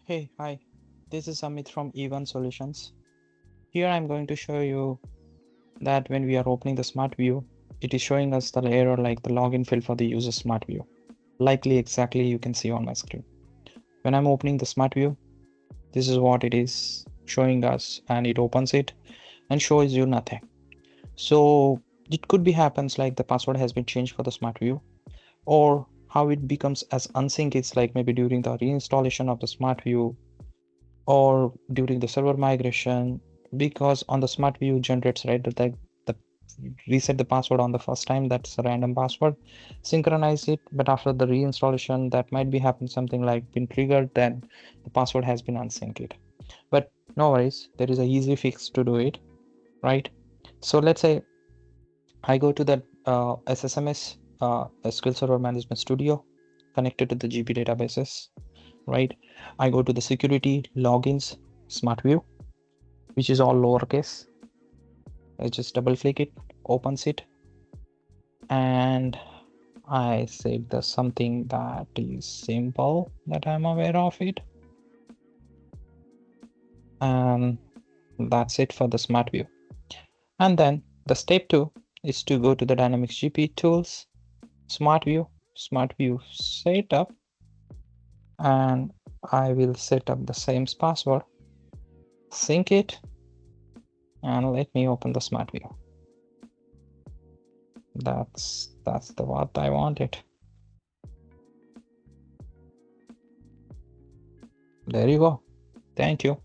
Hey, hi, this is Amit from E1 Solutions. Here I'm going to show you that when we are opening the SmartView, it is showing us the error like the login field for the user SmartView. Likely exactly you can see on my screen. When I'm opening the SmartView, this is what it is showing us, and it opens it and shows you nothing. So it could be happens like the password has been changed for the SmartView, or how it becomes as unsync is like maybe during the reinstallation of the SmartView or during the server migration, because on the SmartView generates right the reset the password on the first time, that's a random password, synchronize it, but after the reinstallation that might be happen something like been triggered, then the password has been unsynced. But no worries, there is a easy fix to do it, right? So let's say I go to the SSMS SQL Server Management Studio connected to the GP databases, right? I go to the security logins SmartView, which is all lowercase. I just double click it, opens it, and I said there's something that is simple that I'm aware of it. And that's it for the SmartView. And then the step 2 is to go to the Dynamics GP tools, SmartView Setup, and I will set up the same password, sync it, and let me open the SmartView. That's the what I wanted. There you go. Thank you.